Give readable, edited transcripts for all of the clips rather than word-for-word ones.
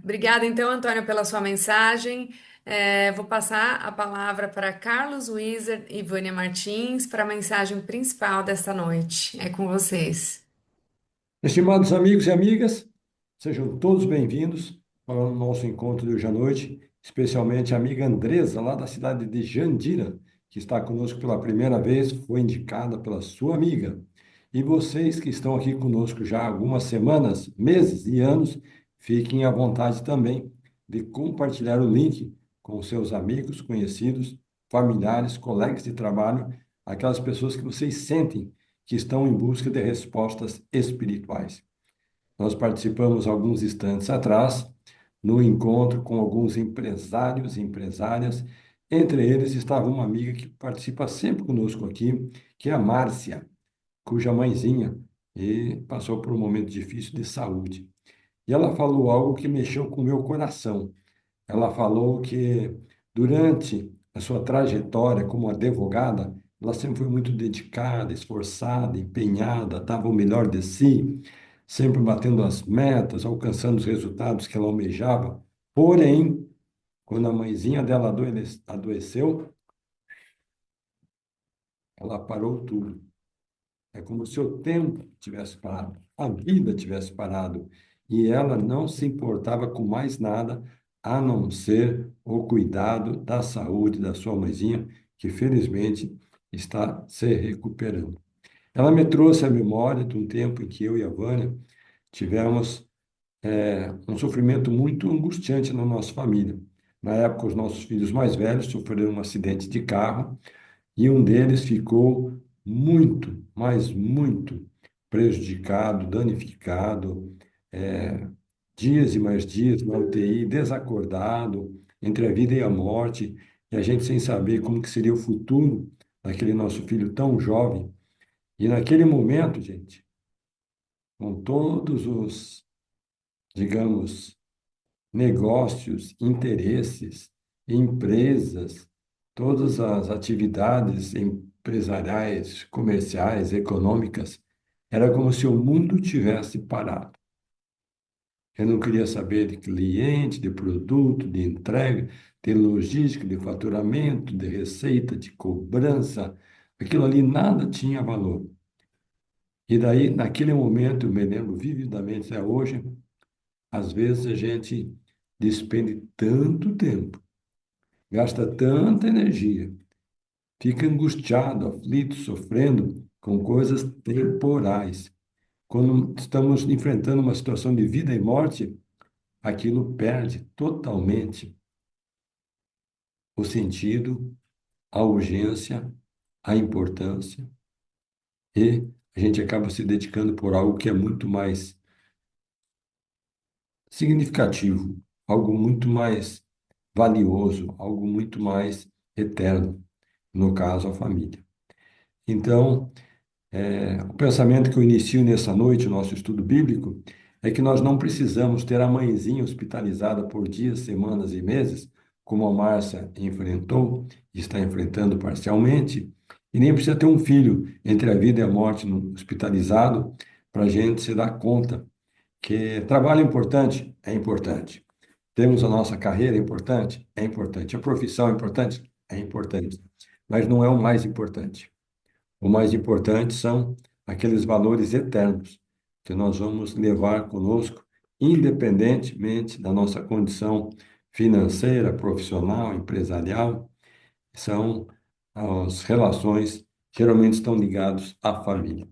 Obrigada, então, Antônio, pela sua mensagem. Vou passar a palavra para Carlos Wieser e Vânia Martins para a mensagem principal desta noite. É com vocês. Estimados amigos e amigas, sejam todos bem-vindos para o nosso encontro de hoje à noite, especialmente a amiga Andresa, lá da cidade de Jandira, que está conosco pela primeira vez, foi indicada pela sua amiga. E vocês que estão aqui conosco já há algumas semanas, meses e anos, fiquem à vontade também de compartilhar o link com seus amigos, conhecidos, familiares, colegas de trabalho, aquelas pessoas que vocês sentem que estão em busca de respostas espirituais. Nós participamos alguns instantes atrás no encontro com alguns empresários e empresárias. Entre eles estava uma amiga que participa sempre conosco aqui, que é a Márcia, cuja mãezinha passou por um momento difícil de saúde. E ela falou algo que mexeu com o meu coração. Ela falou que durante a sua trajetória como advogada, ela sempre foi muito dedicada, esforçada, empenhada, dava o melhor de si, sempre batendo as metas, alcançando os resultados que ela almejava. Porém, quando a mãezinha dela adoeceu, ela parou tudo. É como se o tempo tivesse parado, a vida tivesse parado, e ela não se importava com mais nada a não ser o cuidado da saúde da sua mãezinha, que felizmente está se recuperando. Ela me trouxe a memória de um tempo em que eu e a Vânia tivemos um sofrimento muito angustiante na nossa família. Na época, os nossos filhos mais velhos sofreram um acidente de carro e um deles ficou muito, mas muito prejudicado, danificado, é, dias e mais dias na UTI, desacordado, entre a vida e a morte, e a gente sem saber como que seria o futuro daquele nosso filho tão jovem. E naquele momento, gente, com todos os, digamos, negócios, interesses, empresas, todas as atividades empresariais, comerciais, econômicas, era como se o mundo tivesse parado. Eu não queria saber de cliente, de produto, de entrega, de logística, de faturamento, de receita, de cobrança. Aquilo ali nada tinha valor. E daí, naquele momento, eu me lembro vividamente até hoje, às vezes a gente despende tanto tempo, gasta tanta energia, fica angustiado, aflito, sofrendo com coisas temporais. Quando estamos enfrentando uma situação de vida e morte, aquilo perde totalmente o sentido, a urgência, a importância, e a gente acaba se dedicando por algo que é muito mais significativo, algo muito mais valioso, algo muito mais eterno, no caso, a família. Então, o pensamento que eu inicio nessa noite, o nosso estudo bíblico, é que nós não precisamos ter a mãezinha hospitalizada por dias, semanas e meses, como a Márcia enfrentou e está enfrentando parcialmente, e nem precisa ter um filho entre a vida e a morte hospitalizado para a gente se dar conta que trabalho é importante, é importante. Temos a nossa carreira, é importante, é importante. A profissão é importante, é importante. Mas não é o mais importante. O mais importante são aqueles valores eternos que nós vamos levar conosco, independentemente da nossa condição financeira, profissional, empresarial. São as relações que geralmente estão ligadas à família.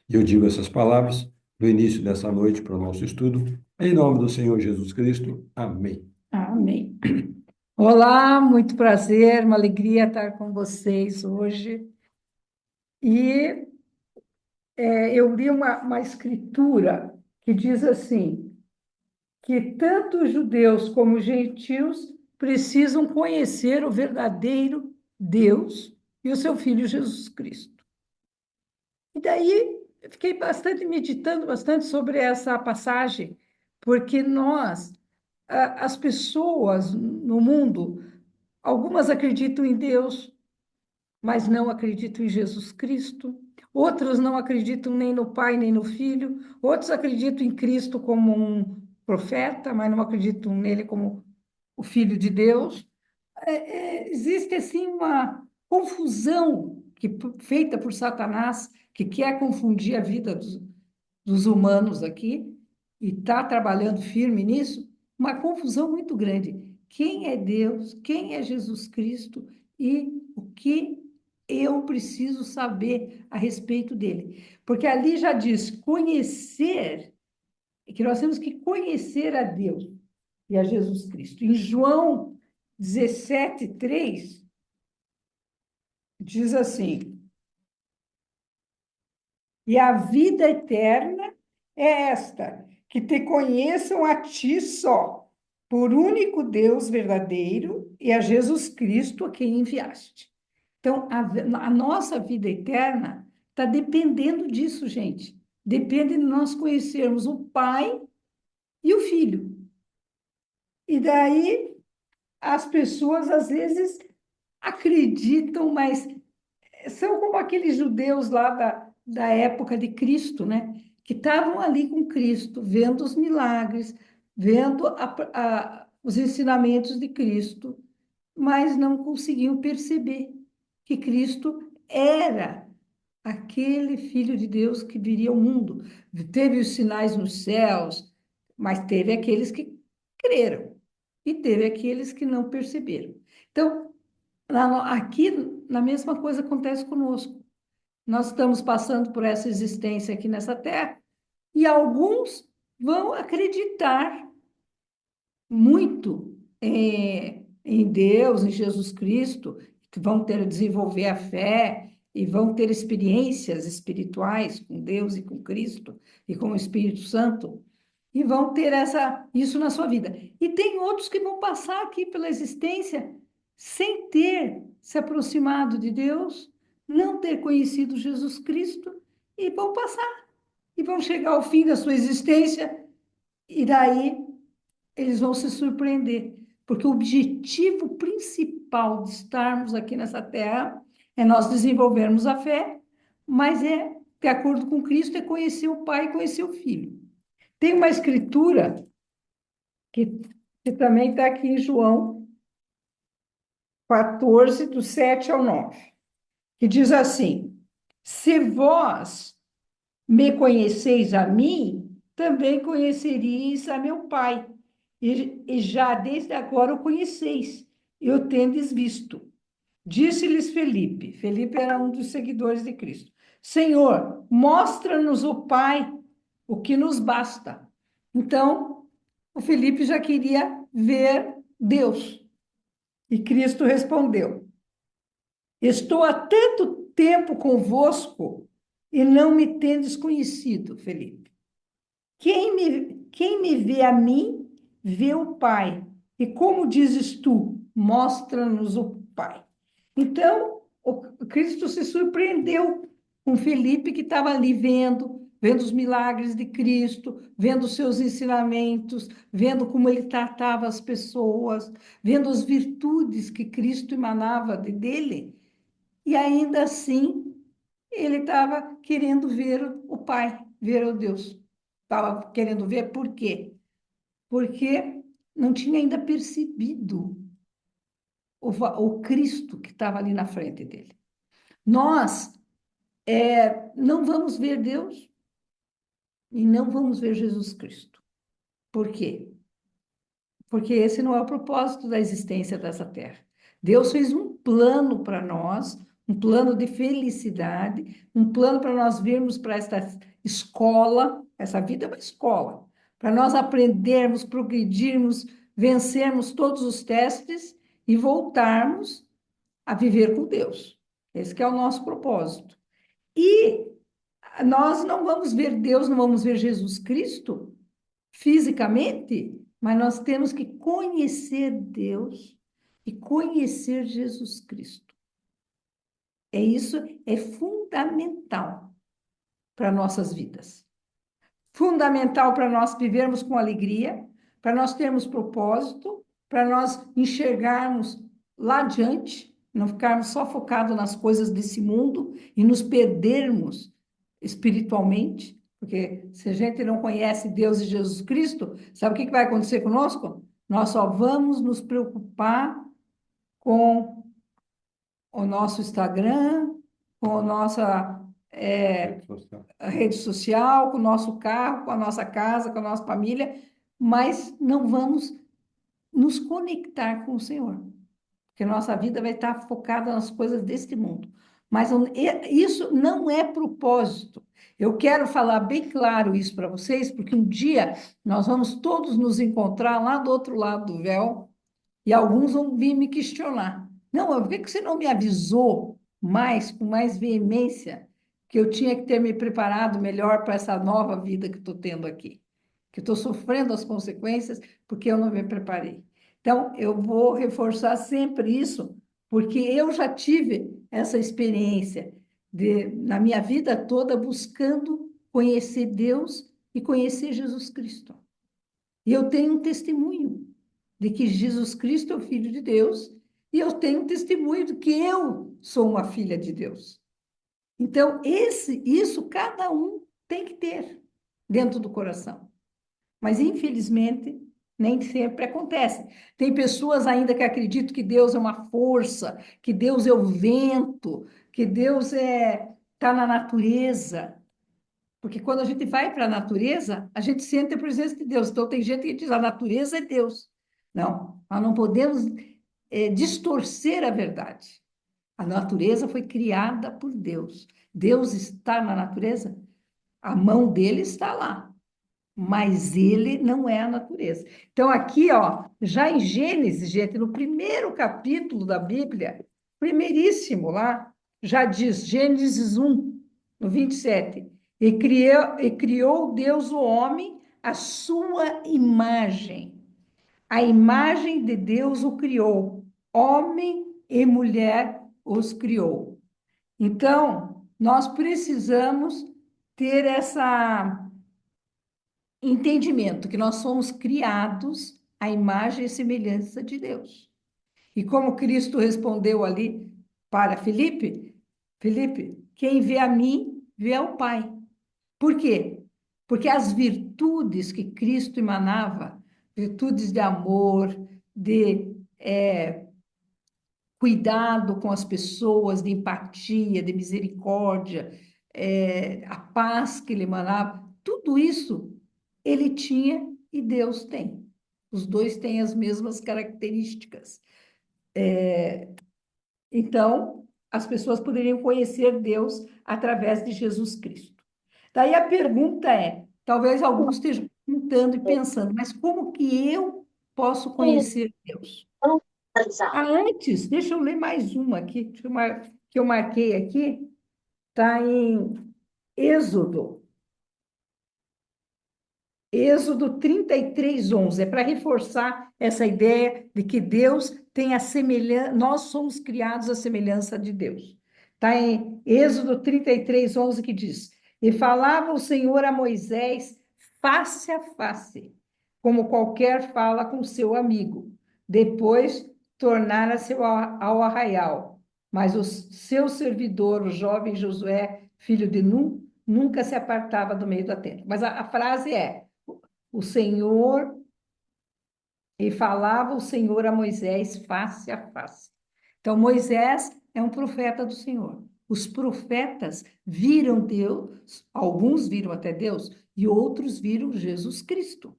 E eu digo essas palavras no início dessa noite para o nosso estudo, em nome do Senhor Jesus Cristo. Amém. Amém. Olá, muito prazer, uma alegria estar com vocês hoje. E eu li uma escritura que diz assim, que tanto os judeus como os gentios precisam conhecer o verdadeiro Deus e o seu Filho Jesus Cristo. E daí eu fiquei meditando bastante sobre essa passagem, porque as pessoas no mundo, algumas acreditam em Deus, mas não acreditam em Jesus Cristo. Outros não acreditam nem no Pai, nem no Filho. Outros acreditam em Cristo como um profeta, mas não acredito nele como o Filho de Deus. Existe, assim, uma confusão feita por Satanás, que quer confundir a vida dos humanos aqui, e está trabalhando firme nisso, uma confusão muito grande. Quem é Deus? Quem é Jesus Cristo? E o que eu preciso saber a respeito dele? Porque ali já diz conhecer, que nós temos que conhecer a Deus e a Jesus Cristo. Em João 17:3, diz assim: e a vida eterna é esta, que te conheçam a ti só, por único Deus verdadeiro, e a Jesus Cristo a quem enviaste. Então, a nossa vida eterna está dependendo disso, gente. Depende de nós conhecermos o Pai e o Filho. E daí as pessoas às vezes acreditam, mas são como aqueles judeus lá da época de Cristo, né? Que estavam ali com Cristo, vendo os milagres, vendo os ensinamentos de Cristo, mas não conseguiam perceber que Cristo era aquele Filho de Deus que viria ao mundo. Teve os sinais nos céus, mas teve aqueles que creram e teve aqueles que não perceberam. Então, aqui, na mesma coisa acontece conosco. Nós estamos passando por essa existência aqui nessa terra e alguns vão acreditar muito em Deus, em Jesus Cristo, que vão desenvolver a fé e vão ter experiências espirituais com Deus e com Cristo e com o Espírito Santo e vão ter isso na sua vida. E tem outros que vão passar aqui pela existência sem ter se aproximado de Deus, não ter conhecido Jesus Cristo e vão passar e vão chegar ao fim da sua existência e daí eles vão se surpreender, porque o objetivo principal de estarmos aqui nessa terra é nós desenvolvermos a fé, mas de acordo com Cristo, é conhecer o Pai e conhecer o Filho. Tem uma escritura que também está aqui em João 14, do 7 ao 9, que diz assim: se vós me conheceis a mim, também conheceríeis a meu Pai, e já desde agora o conheceis, e o tendes visto. Disse-lhes Felipe, Felipe era um dos seguidores de Cristo: Senhor, mostra-nos o Pai, o que nos basta. Então, o Felipe já queria ver Deus. E Cristo respondeu: estou há tanto tempo convosco e não me tendes conhecido, Felipe. Quem me vê a mim, vê o Pai. E como dizes tu, mostra-nos o Pai. Então, o Cristo se surpreendeu com Felipe, que estava ali vendo os milagres de Cristo, vendo os seus ensinamentos, vendo como ele tratava as pessoas, vendo as virtudes que Cristo emanava dele. E ainda assim, ele estava querendo ver o Pai, ver o Deus. Estava querendo ver por quê? Porque não tinha ainda percebido o Cristo que estava ali na frente dele. Nós não vamos ver Deus e não vamos ver Jesus Cristo. Por quê? Porque esse não é o propósito da existência dessa terra. Deus fez um plano para nós, um plano de felicidade, um plano para nós virmos para esta escola. Essa vida é uma escola, para nós aprendermos, progredirmos, vencermos todos os testes e voltarmos a viver com Deus. Esse que é o nosso propósito. E nós não vamos ver Deus, não vamos ver Jesus Cristo fisicamente, mas nós temos que conhecer Deus e conhecer Jesus Cristo. Isso é fundamental para nossas vidas. Fundamental para nós vivermos com alegria, para nós termos propósito, para nós enxergarmos lá adiante, não ficarmos só focados nas coisas desse mundo e nos perdermos espiritualmente, Porque se a gente não conhece Deus e Jesus Cristo, sabe o que vai acontecer conosco? Nós só vamos nos preocupar com o nosso Instagram, com a nossa Rede social. rede social, com o nosso carro, com a nossa casa, com a nossa família, mas não vamos nos conectar com o Senhor, porque nossa vida vai estar focada nas coisas deste mundo. Mas isso não é propósito. Eu quero falar bem claro isso para vocês, porque um dia nós vamos todos nos encontrar lá do outro lado do véu e alguns vão vir me questionar. Não, por que você não me avisou mais, com mais veemência, que eu tinha que ter me preparado melhor para essa nova vida que estou tendo aqui? Que estou sofrendo as consequências porque eu não me preparei. Então, eu vou reforçar sempre isso, porque eu já tive essa experiência na minha vida toda, buscando conhecer Deus e conhecer Jesus Cristo. E eu tenho um testemunho de que Jesus Cristo é o Filho de Deus, e eu tenho um testemunho de que eu sou uma filha de Deus. Então, isso cada um tem que ter dentro do coração. Mas, infelizmente, nem sempre acontece. Tem pessoas ainda que acreditam que Deus é uma força, que Deus é o vento, que Deus está na natureza. Porque quando a gente vai para a natureza, a gente sente a presença de Deus. Então, tem gente que diz a natureza é Deus. Não, nós não podemos distorcer a verdade. A natureza foi criada por Deus. Deus está na natureza, a mão dele está lá, mas ele não é a natureza. Então, aqui, ó, já em Gênesis, gente, no primeiro capítulo da Bíblia, primeiríssimo lá, já diz, Gênesis 1, no 27, e criou Deus o homem à sua imagem. A imagem de Deus o criou, homem e mulher os criou. Então, nós precisamos ter essa entendimento que nós somos criados à imagem e semelhança de Deus. E como Cristo respondeu ali para Felipe, Felipe, quem vê a mim, vê ao Pai. Por quê? Porque as virtudes que Cristo emanava, virtudes de amor, de cuidado com as pessoas, de empatia, de misericórdia, a paz que ele emanava, tudo isso ele tinha e Deus tem. Os dois têm as mesmas características. Então, as pessoas poderiam conhecer Deus através de Jesus Cristo. Daí a pergunta é, talvez alguns estejam perguntando e pensando, mas como que eu posso conhecer Deus? Antes, deixa eu ler mais uma aqui, que eu marquei aqui, está em Êxodo. Êxodo 33:11, é para reforçar essa ideia de que Deus tem a semelhança, nós somos criados à semelhança de Deus. Está em Êxodo 33:11 que diz: E falava o Senhor a Moisés face a face, como qualquer fala com seu amigo. Depois tornara-se ao arraial. Mas o seu servidor, o jovem Josué, filho de Nun, nunca se apartava do meio da tenda. Mas a frase é: o Senhor, e falava o Senhor a Moisés face a face. Então, Moisés é um profeta do Senhor. Os profetas viram Deus, alguns viram até Deus, e outros viram Jesus Cristo.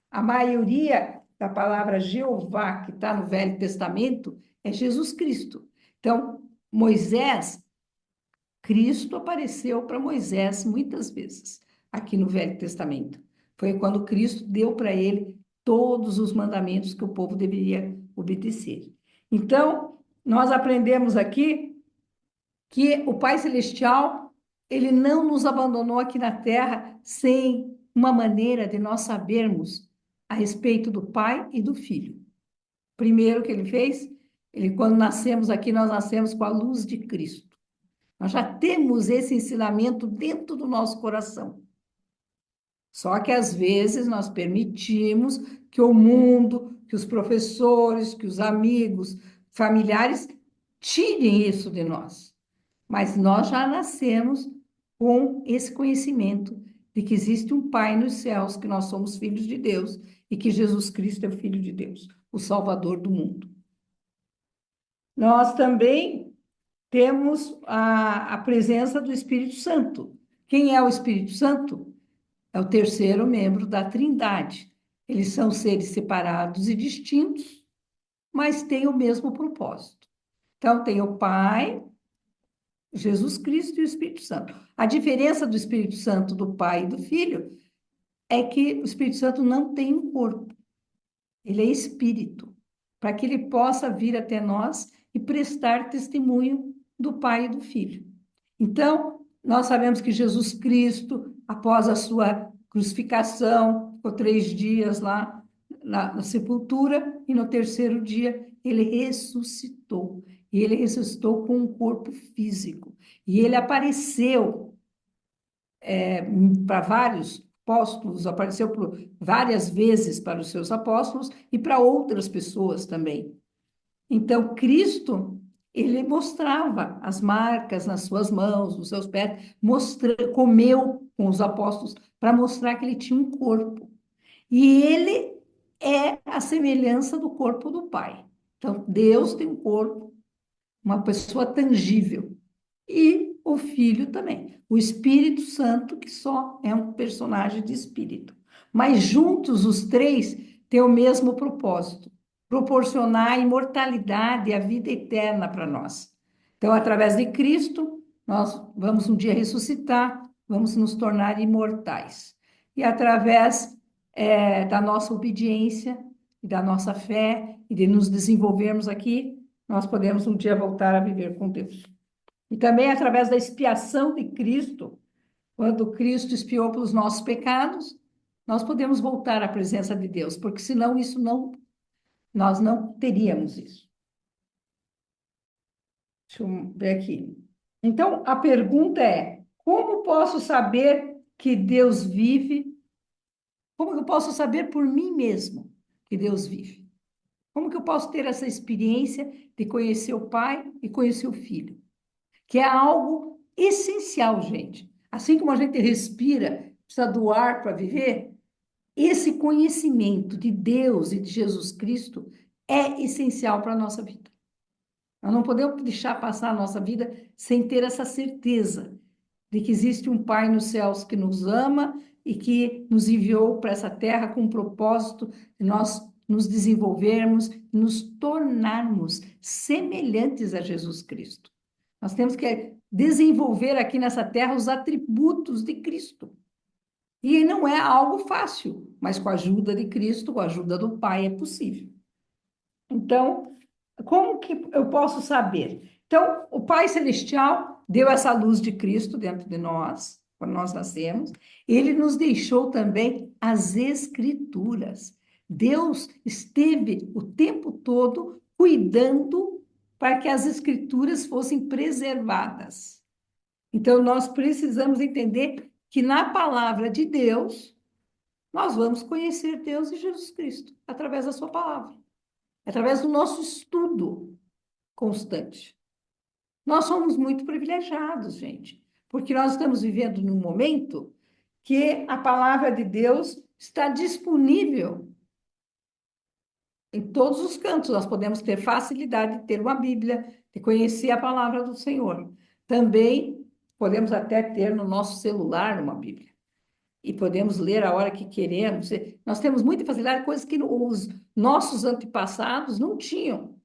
A maioria da palavra Jeová, que está no Velho Testamento, é Jesus Cristo. Então, Moisés, Cristo apareceu para Moisés muitas vezes aqui no Velho Testamento. Foi quando Cristo deu para ele todos os mandamentos que o povo deveria obedecer. Então, nós aprendemos aqui que o Pai Celestial, ele não nos abandonou aqui na Terra sem uma maneira de nós sabermos a respeito do Pai e do Filho. Primeiro que ele fez, quando nascemos aqui, nós nascemos com a luz de Cristo. Nós já temos esse ensinamento dentro do nosso coração. Só que às vezes nós permitimos que o mundo, que os professores, que os amigos, familiares tirem isso de nós. Mas nós já nascemos com esse conhecimento de que existe um Pai nos céus, que nós somos filhos de Deus e que Jesus Cristo é o Filho de Deus, o Salvador do mundo. Nós também temos a presença do Espírito Santo. Quem é o Espírito Santo? É o terceiro membro da Trindade. Eles são seres separados e distintos, mas têm o mesmo propósito. Então, tem o Pai, Jesus Cristo e o Espírito Santo. A diferença do Espírito Santo, do Pai e do Filho é que o Espírito Santo não tem um corpo, ele é espírito, para que ele possa vir até nós e prestar testemunho do Pai e do Filho. Então, nós sabemos que Jesus Cristo, após a sua crucificação, ficou 3 dias lá na sepultura, e no terceiro dia ele ressuscitou. E ele ressuscitou com um corpo físico. E ele apareceu para vários apóstolos, apareceu por várias vezes para os seus apóstolos e para outras pessoas também. Então, Cristo, ele mostrava as marcas nas suas mãos, nos seus pés, comeu com os apóstolos para mostrar que ele tinha um corpo. E ele é a semelhança do corpo do Pai. Então, Deus tem um corpo, uma pessoa tangível. E o Filho também. O Espírito Santo, que só é um personagem de espírito. Mas juntos, os três têm o mesmo propósito: proporcionar a imortalidade e a vida eterna para nós. Então, através de Cristo, nós vamos um dia ressuscitar, vamos nos tornar imortais. E através da nossa obediência, e da nossa fé, e de nos desenvolvermos aqui, nós podemos um dia voltar a viver com Deus. E também através da expiação de Cristo, quando Cristo expiou pelos nossos pecados, nós podemos voltar à presença de Deus, porque senão nós não teríamos isso. Deixa eu ver aqui. Então, a pergunta é: como posso saber que Deus vive? Como que eu posso saber por mim mesmo que Deus vive? Como que eu posso ter essa experiência de conhecer o Pai e conhecer o Filho? Que é algo essencial, gente. Assim como a gente respira, precisa do ar para viver, esse conhecimento de Deus e de Jesus Cristo é essencial para a nossa vida. Nós não podemos deixar passar a nossa vida sem ter essa certeza de que existe um Pai nos céus que nos ama e que nos enviou para essa terra com o propósito de nós nos desenvolvermos, nos tornarmos semelhantes a Jesus Cristo. Nós temos que desenvolver aqui nessa terra os atributos de Cristo. E não é algo fácil, mas com a ajuda de Cristo, com a ajuda do Pai, é possível. Então, como que eu posso saber? Então, o Pai Celestial deu essa luz de Cristo dentro de nós, quando nós nascemos. Ele nos deixou também as Escrituras. Deus esteve o tempo todo cuidando para que as Escrituras fossem preservadas. Então, nós precisamos entender que na palavra de Deus, nós vamos conhecer Deus e Jesus Cristo, através da sua palavra, através do nosso estudo constante. Nós somos muito privilegiados, gente, porque nós estamos vivendo num momento que a palavra de Deus está disponível em todos os cantos. Nós podemos ter facilidade de ter uma Bíblia, de conhecer a palavra do Senhor. Também podemos até ter no nosso celular uma Bíblia. E podemos ler a hora que queremos. Nós temos muita facilidade, coisas que os nossos antepassados não tinham.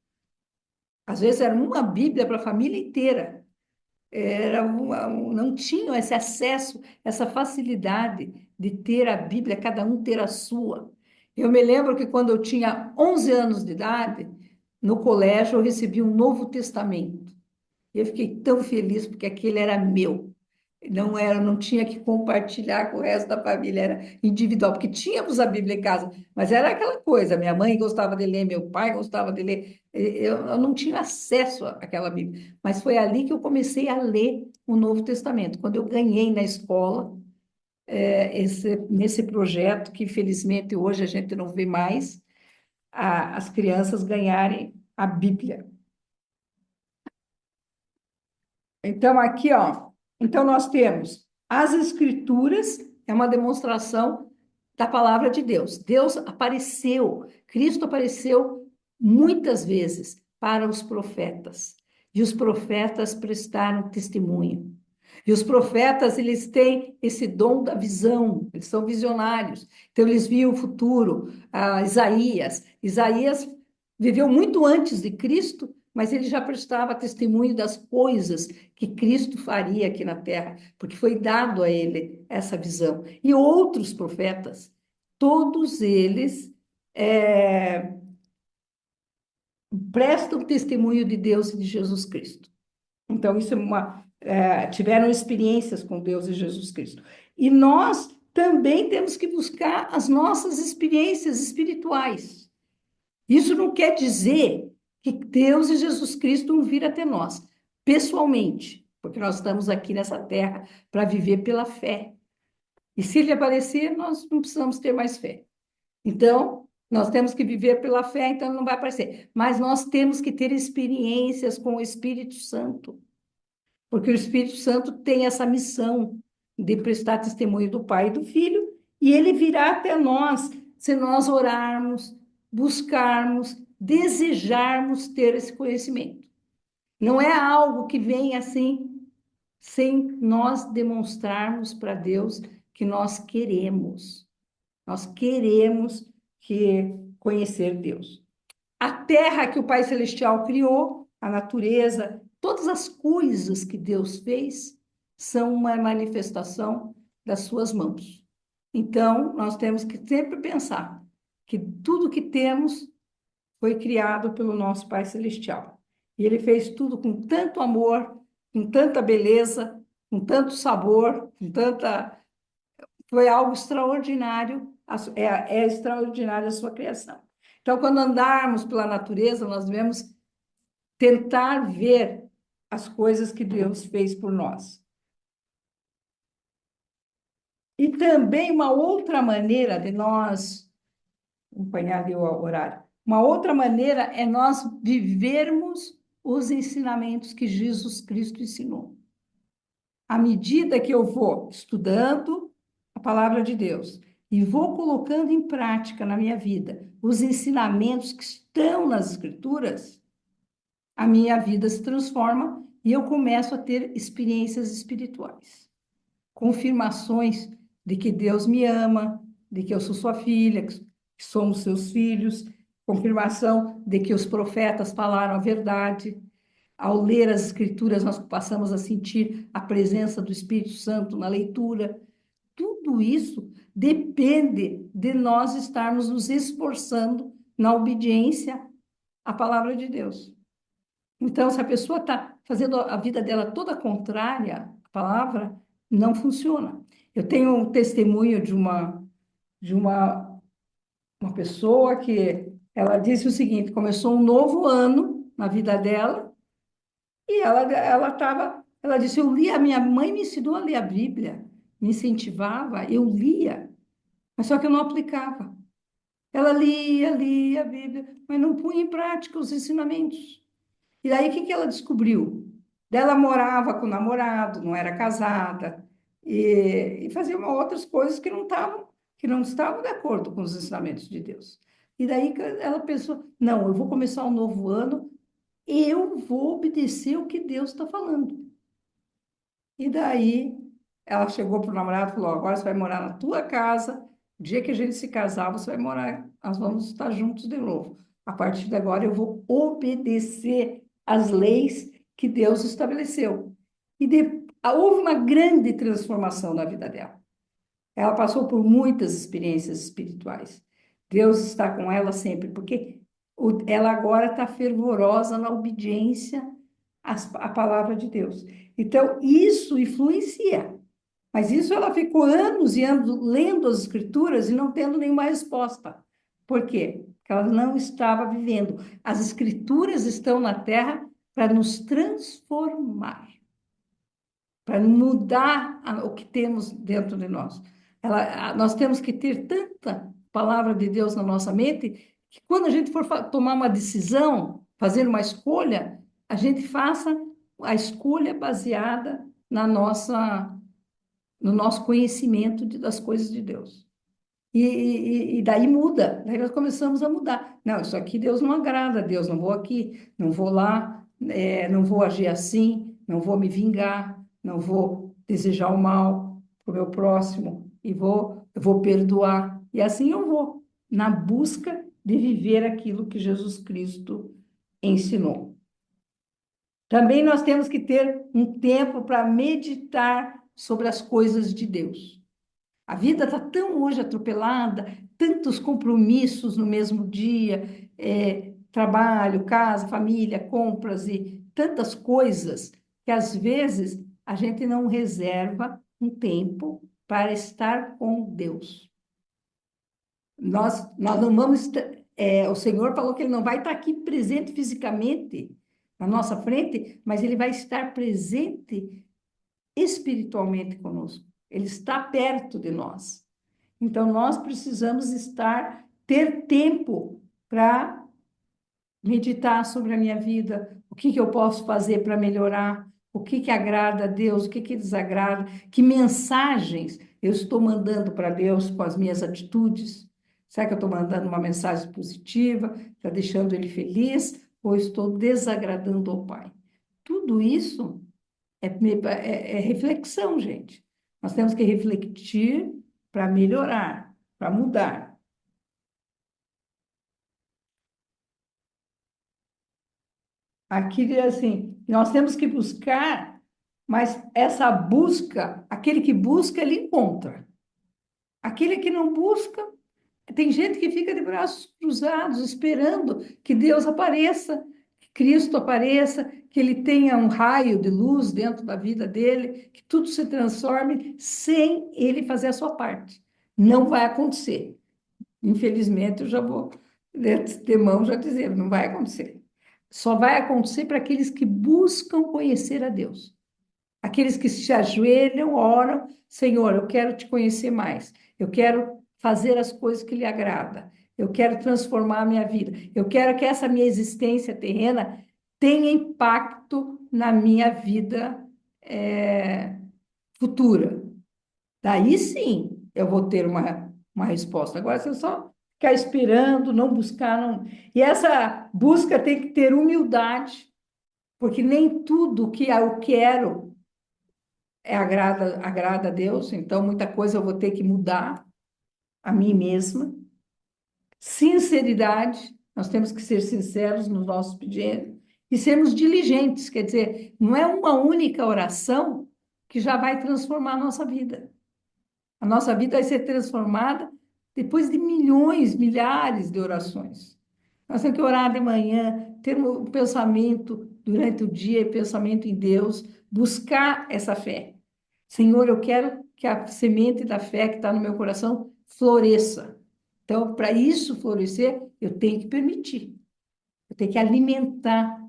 Às vezes era uma Bíblia para a família inteira. Não tinham esse acesso, essa facilidade de ter a Bíblia, cada um ter a sua. Eu me lembro que quando eu tinha 11 anos de idade, no colégio, eu recebi um Novo Testamento. Eu fiquei tão feliz porque aquele era meu. Não tinha que compartilhar com o resto da família, era individual, porque tínhamos a Bíblia em casa, mas era aquela coisa, minha mãe gostava de ler, meu pai gostava de ler, eu não tinha acesso àquela Bíblia, mas foi ali que eu comecei a ler o Novo Testamento, quando eu ganhei na escola, nesse projeto, que infelizmente hoje a gente não vê mais, as crianças ganharem a Bíblia. Então, aqui, ó, então nós temos as Escrituras, é uma demonstração da palavra de Deus. Deus apareceu, Cristo apareceu muitas vezes para os profetas. E os profetas prestaram testemunho. E os profetas, eles têm esse dom da visão, eles são visionários. Então, eles viam o futuro. Isaías viveu muito antes de Cristo, mas ele já prestava testemunho das coisas que Cristo faria aqui na terra, porque foi dado a ele essa visão. E outros profetas, todos eles prestam testemunho de Deus e de Jesus Cristo. Então, isso tiveram experiências com Deus e Jesus Cristo. E nós também temos que buscar as nossas experiências espirituais. Isso não quer dizer que Deus e Jesus Cristo vão vir até nós, pessoalmente, porque nós estamos aqui nessa terra para viver pela fé. E se ele aparecer, nós não precisamos ter mais fé. Então, nós temos que viver pela fé, então ele não vai aparecer. Mas nós temos que ter experiências com o Espírito Santo, porque o Espírito Santo tem essa missão de prestar testemunho do Pai e do Filho, e ele virá até nós se nós orarmos, buscarmos, desejarmos ter esse conhecimento. Não é algo que vem assim, sem nós demonstrarmos para Deus que nós queremos. Nós queremos conhecer Deus. A terra que o Pai Celestial criou, a natureza, todas as coisas que Deus fez são uma manifestação das suas mãos. Então, nós temos que sempre pensar que tudo que temos foi criado pelo nosso Pai Celestial. E ele fez tudo com tanto amor, com tanta beleza, com tanto sabor, com tanta... Foi algo extraordinário, é extraordinária a sua criação. Então, quando andarmos pela natureza, nós devemos tentar ver as coisas que Deus fez por nós. E também uma outra maneira de nós, acompanhar o horário, uma outra maneira é nós vivermos os ensinamentos que Jesus Cristo ensinou. À medida que eu vou estudando a palavra de Deus e vou colocando em prática na minha vida os ensinamentos que estão nas Escrituras, a minha vida se transforma e eu começo a ter experiências espirituais, confirmações de que Deus me ama, de que eu sou sua filha, que somos seus filhos, confirmação de que os profetas falaram a verdade. Ao ler as Escrituras, nós passamos a sentir a presença do Espírito Santo na leitura. Tudo isso depende de nós estarmos nos esforçando na obediência à palavra de Deus. Então, se a pessoa está fazendo a vida dela toda contrária à palavra, não funciona. Eu tenho um testemunho uma pessoa que ela disse o seguinte: começou um novo ano na vida dela e ela disse, eu lia, a minha mãe me ensinou a ler a Bíblia, me incentivava, eu lia, mas só que eu não aplicava. Ela lia a Bíblia, mas não punha em prática os ensinamentos. E daí, o que ela descobriu? Ela morava com o namorado, não era casada, e fazia outras coisas que não estavam de acordo com os ensinamentos de Deus. E daí ela pensou, não, eu vou começar um novo ano, eu vou obedecer o que Deus está falando. E daí ela chegou para o namorado e falou, agora você vai morar na tua casa, o dia que a gente se casar, você vai morar, nós vamos estar juntos de novo. A partir de agora eu vou obedecer as leis que Deus estabeleceu. Houve uma grande transformação na vida dela. Ela passou por muitas experiências espirituais. Deus está com ela sempre, porque ela agora está fervorosa na obediência à palavra de Deus. Então, isso influencia. Mas isso ela ficou anos e anos lendo as Escrituras e não tendo nenhuma resposta. Por quê? Porque ela não estava vivendo. As Escrituras estão na terra para nos transformar, para mudar o que temos dentro de nós. Nós temos que ter tanta palavra de Deus na nossa mente que quando a gente for tomar uma decisão, fazer uma escolha, a gente faça a escolha baseada no nosso conhecimento das coisas de Deus. E daí muda, daí nós começamos a mudar. Não, isso aqui Deus não agrada, Deus, não vou aqui, não vou lá, não vou agir assim, não vou me vingar, não vou desejar o mal para o meu próximo, eu vou perdoar. E assim eu vou, na busca de viver aquilo que Jesus Cristo ensinou. Também nós temos que ter um tempo para meditar sobre as coisas de Deus. A vida está tão hoje atropelada, tantos compromissos no mesmo dia, trabalho, casa, família, compras e tantas coisas, que às vezes a gente não reserva um tempo para estar com Deus. Nós não vamos. O Senhor falou que Ele não vai estar aqui presente fisicamente na nossa frente, mas Ele vai estar presente espiritualmente conosco. Ele está perto de nós. Então, nós precisamos ter tempo para meditar sobre a minha vida, o que eu posso fazer para melhorar, o que agrada a Deus, o que desagrada, que mensagens eu estou mandando para Deus com as minhas atitudes. Será que eu estou mandando uma mensagem positiva, está deixando Ele feliz, ou estou desagradando ao Pai? Tudo isso é reflexão, gente. Nós temos que refletir para melhorar, para mudar. Aqui diz assim, nós temos que buscar, mas essa busca, aquele que busca, ele encontra. Aquele que não busca, tem gente que fica de braços cruzados, esperando que Deus apareça, que Cristo apareça, que ele tenha um raio de luz dentro da vida dele, que tudo se transforme sem ele fazer a sua parte. Não vai acontecer. Infelizmente, eu já vou de mão já dizer, não vai acontecer. Só vai acontecer para aqueles que buscam conhecer a Deus. Aqueles que se ajoelham, oram, Senhor, eu quero te conhecer mais. Eu quero fazer as coisas que lhe agrada. Eu quero transformar a minha vida. Eu quero que essa minha existência terrena tenha impacto na minha vida futura. Daí sim eu vou ter uma resposta. Agora, se eu só ficar esperando, não buscar, não. E essa busca tem que ter humildade, porque nem tudo que eu quero agrada a Deus, então muita coisa eu vou ter que mudar a mim mesma. Sinceridade, nós temos que ser sinceros nos nossos pedidos e sermos diligentes, quer dizer, não é uma única oração que já vai transformar a nossa vida. A nossa vida vai ser transformada depois de milhões, milhares de orações. Nós temos que orar de manhã, ter um pensamento durante o dia, pensamento em Deus, buscar essa fé. Senhor, eu quero que a semente da fé que está no meu coração floresça. Então, para isso florescer, eu tenho que permitir. Eu tenho que alimentar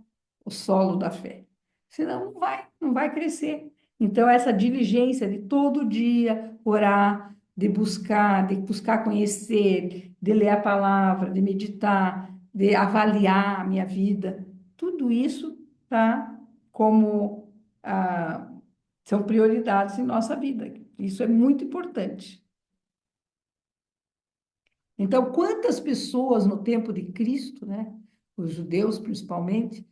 o solo da fé. Senão não vai crescer. Então, essa diligência de todo dia orar, de buscar conhecer, de ler a palavra, de meditar, de avaliar a minha vida, tudo isso tá como são prioridades em nossa vida. Isso é muito importante. Então, quantas pessoas no tempo de Cristo, né, os judeus principalmente,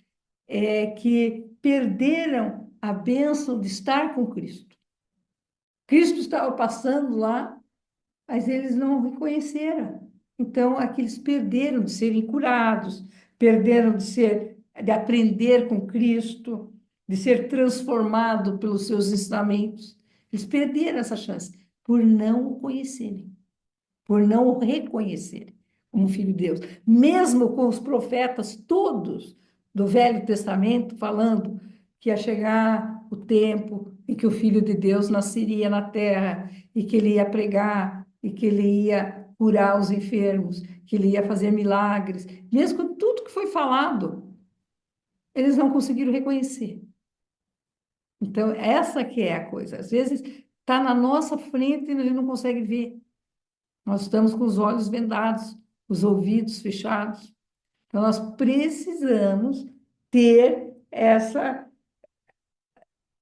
que perderam a bênção de estar com Cristo. Cristo estava passando lá, mas eles não reconheceram. Então, aqueles perderam de serem curados, perderam de aprender com Cristo, de ser transformado pelos seus ensinamentos. Eles perderam essa chance por não o conhecerem, por não o reconhecerem como filho de Deus. Mesmo com os profetas todos do Velho Testamento falando que ia chegar o tempo em que o Filho de Deus nasceria na terra e que ele ia pregar e que ele ia curar os enfermos, que ele ia fazer milagres. Mesmo com tudo que foi falado, eles não conseguiram reconhecer. Então, essa que é a coisa. Às vezes, está na nossa frente e a gente não consegue ver. Nós estamos com os olhos vendados, os ouvidos fechados. Então, nós precisamos ter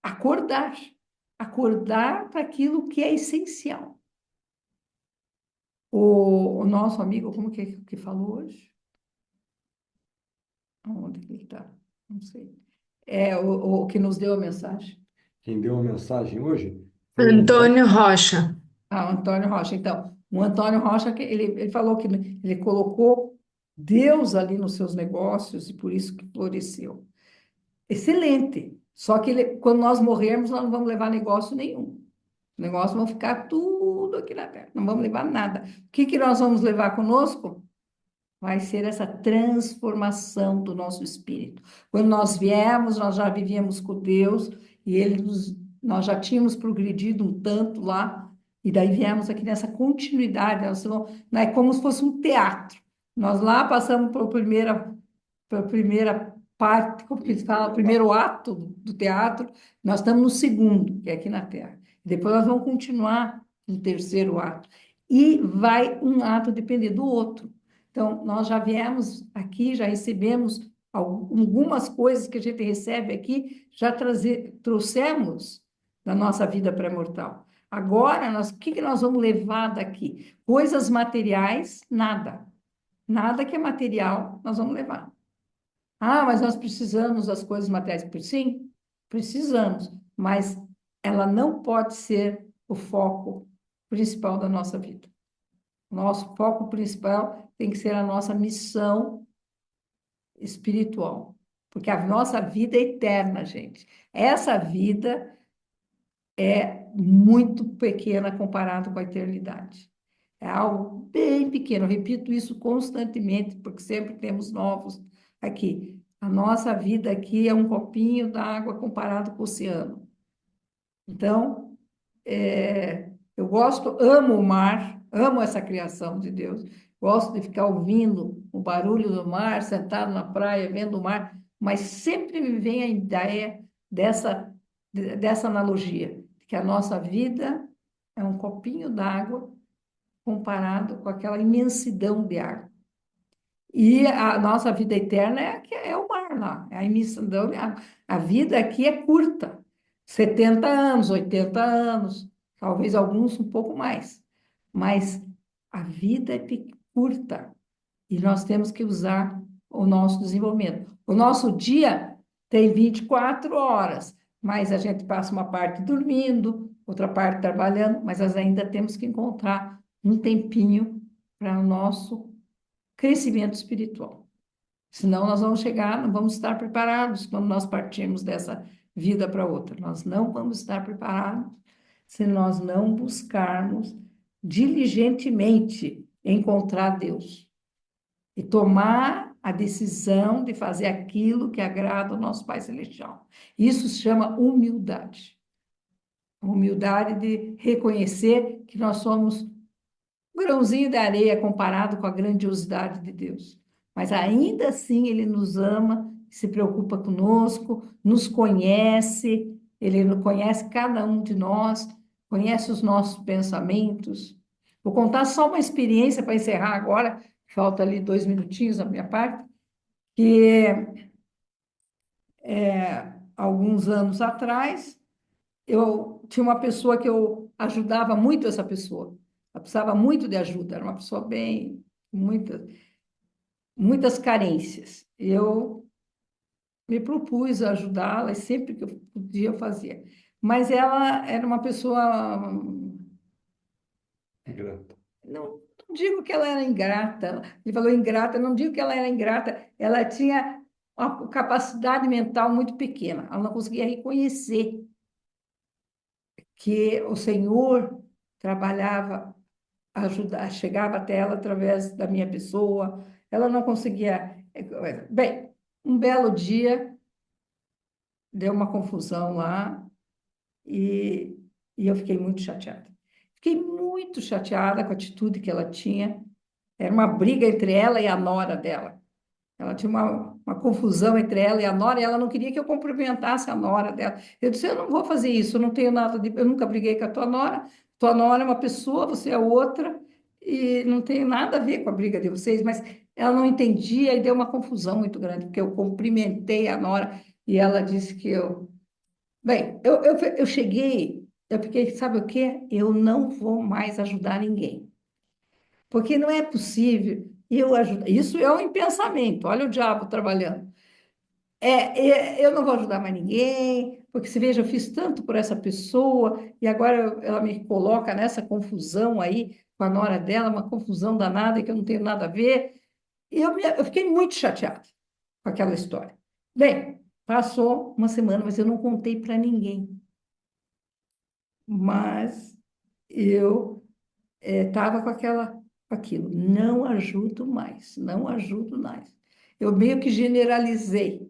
acordar, acordar para aquilo que é essencial. O nosso amigo, como que falou hoje? Onde que ele está? Não sei. É o que nos deu a mensagem. Quem deu a mensagem hoje foi o Antônio. Antônio Rocha. Ah, o Antônio Rocha. Então, o Antônio Rocha, ele falou que ele colocou Deus ali nos seus negócios e por isso que floresceu. Excelente. Só que quando nós morrermos, nós não vamos levar negócio nenhum. Os negócios vão ficar tudo aqui na terra. Não vamos levar nada. O que que nós vamos levar conosco? Vai ser essa transformação do nosso espírito. Quando nós viemos, nós já vivíamos com Deus e nós já tínhamos progredido um tanto lá, e daí viemos aqui nessa continuidade. Não é como se fosse um teatro. Nós lá passamos para a primeira parte, como que se fala, o primeiro ato do teatro, nós estamos no segundo, que é aqui na Terra. Depois nós vamos continuar no terceiro ato. E vai um ato depender do outro. Então, nós já viemos aqui, já recebemos algumas coisas que a gente recebe aqui, já trouxemos da nossa vida pré-mortal. Agora, o que que nós vamos levar daqui? Coisas materiais, nada. Nada que é material, nós vamos levar. Ah, mas nós precisamos das coisas materiais. Sim, precisamos, mas ela não pode ser o foco principal da nossa vida. Nosso foco principal tem que ser a nossa missão espiritual, porque a nossa vida é eterna, gente. Essa vida é muito pequena comparado com a eternidade. É algo bem pequeno. Eu repito isso constantemente, porque sempre temos novos aqui. A nossa vida aqui é um copinho d'água comparado com o oceano. Então, eu amo o mar, amo essa criação de Deus. Gosto de ficar ouvindo o barulho do mar, sentado na praia, vendo o mar, mas sempre me vem a ideia dessa analogia, que a nossa vida é um copinho d'água comparado com aquela imensidão de água. E a nossa vida eterna é o mar lá, é a imensidão de água. A vida aqui é curta, 70 anos, 80 anos, talvez alguns um pouco mais. Mas a vida é curta e nós temos que usar o nosso desenvolvimento. O nosso dia tem 24 horas, mas a gente passa uma parte dormindo, outra parte trabalhando, mas nós ainda temos que encontrar um tempinho para o nosso crescimento espiritual. Senão nós vamos chegar, não vamos estar preparados quando nós partirmos dessa vida para outra. Nós não vamos estar preparados se nós não buscarmos diligentemente encontrar Deus e tomar a decisão de fazer aquilo que agrada ao nosso Pai Celestial. Isso se chama humildade. Humildade de reconhecer que nós somos um grãozinho de areia comparado com a grandiosidade de Deus. Mas ainda assim Ele nos ama, se preocupa conosco, nos conhece, Ele conhece cada um de nós, conhece os nossos pensamentos. Vou contar só uma experiência para encerrar agora, falta ali 2 minutinhos da minha parte, que alguns anos atrás, eu tinha uma pessoa que eu ajudava muito essa pessoa. Ela precisava muito de ajuda, era uma pessoa bem, muitas carências. Eu me propus a ajudá-la e sempre que eu podia eu fazia. Mas ela era uma pessoa, Grata. não digo que ela era ingrata, ele falou ingrata, não digo que ela era ingrata, ela tinha uma capacidade mental muito pequena, ela não conseguia reconhecer que o Senhor trabalhava, chegava até ela através da minha pessoa, ela não conseguia. Bem, um belo dia deu uma confusão lá e eu fiquei muito chateada. Fiquei muito chateada com a atitude que ela tinha. Era uma briga entre ela e a nora dela. Ela tinha uma confusão entre ela e a nora, e ela não queria que eu cumprimentasse a nora dela. Eu disse, eu não vou fazer isso, eu não tenho nada de... Eu nunca briguei com a tua nora é uma pessoa, você é outra, e não tem nada a ver com a briga de vocês, mas ela não entendia e deu uma confusão muito grande, porque eu cumprimentei a nora e ela disse que eu... Bem, eu cheguei eu fiquei, sabe o quê? Eu não vou mais ajudar ninguém. Porque não é possível eu ajudar. Isso é um pensamento, olha o diabo trabalhando. Eu não vou ajudar mais ninguém, porque se veja, eu fiz tanto por essa pessoa e agora ela me coloca nessa confusão aí com a nora dela, uma confusão danada que eu não tenho nada a ver. Eu fiquei muito chateada com aquela história. Bem, passou uma semana, mas eu não contei para ninguém. Mas eu estava com aquilo, não ajudo mais, não ajudo mais. Eu meio que generalizei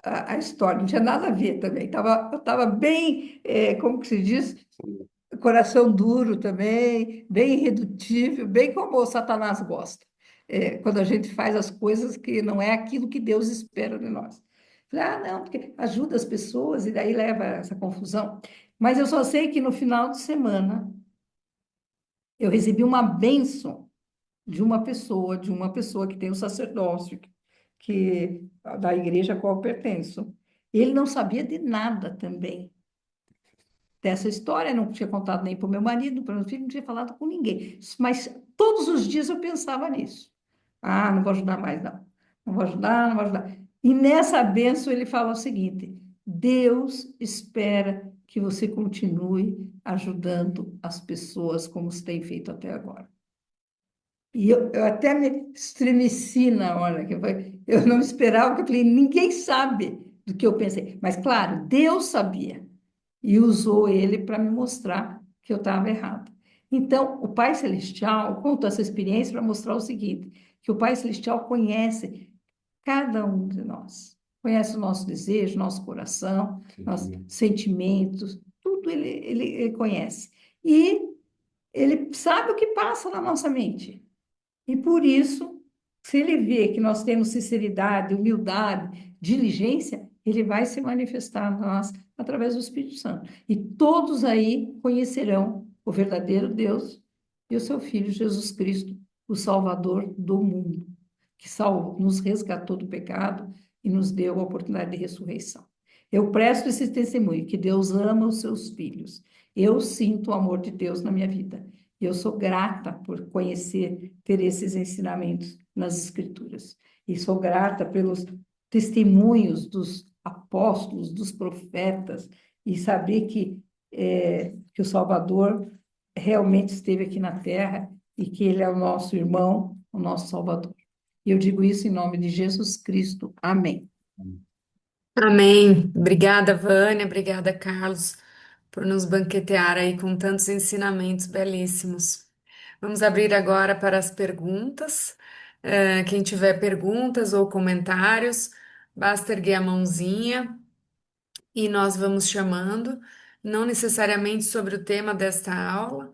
a história, não tinha nada a ver também. Eu estava bem, como que se diz? Coração duro também, bem irredutível, bem como o Satanás gosta. Quando a gente faz as coisas que não é aquilo que Deus espera de nós. Falei, não, porque ajuda as pessoas e daí leva essa confusão. Mas eu só sei que no final de semana eu recebi uma bênção de uma pessoa que tem o sacerdócio, da igreja a qual eu pertenço. Ele não sabia de nada também dessa história, não tinha contado nem para o meu marido, para o meu filho, não tinha falado com ninguém. Mas todos os dias eu pensava nisso. Não vou ajudar mais, não. Não vou ajudar, não vou ajudar. E nessa bênção ele fala o seguinte: Deus espera que você continue ajudando as pessoas como você tem feito até agora. E eu até me estremeci na hora eu não esperava, porque eu falei, ninguém sabe do que eu pensei. Mas, claro, Deus sabia e usou ele para me mostrar que eu estava errada. Então, o Pai Celestial contou essa experiência para mostrar o seguinte, que o Pai Celestial conhece cada um de nós. Conhece o nosso desejo, nosso coração, nossos Sentimento. sentimentos, tudo ele conhece. E ele sabe o que passa na nossa mente. E por isso, se ele vê que nós temos sinceridade, humildade, diligência, ele vai se manifestar em nós através do Espírito Santo. E todos aí conhecerão o verdadeiro Deus e o seu Filho Jesus Cristo, o Salvador do mundo, que nos resgatou do pecado e nos deu a oportunidade de ressurreição. Eu presto esse testemunho que Deus ama os seus filhos. Eu sinto o amor de Deus na minha vida. E eu sou grata por conhecer, ter esses ensinamentos nas Escrituras. E sou grata pelos testemunhos dos apóstolos, dos profetas, e saber que o Salvador realmente esteve aqui na Terra e que Ele é o nosso irmão, o nosso Salvador. E eu digo isso em nome de Jesus Cristo. Amém. Amém. Obrigada, Vânia. Obrigada, Carlos, por nos banquetear aí com tantos ensinamentos belíssimos. Vamos abrir agora para as perguntas. Quem tiver perguntas ou comentários, basta erguer a mãozinha e nós vamos chamando, não necessariamente sobre o tema desta aula.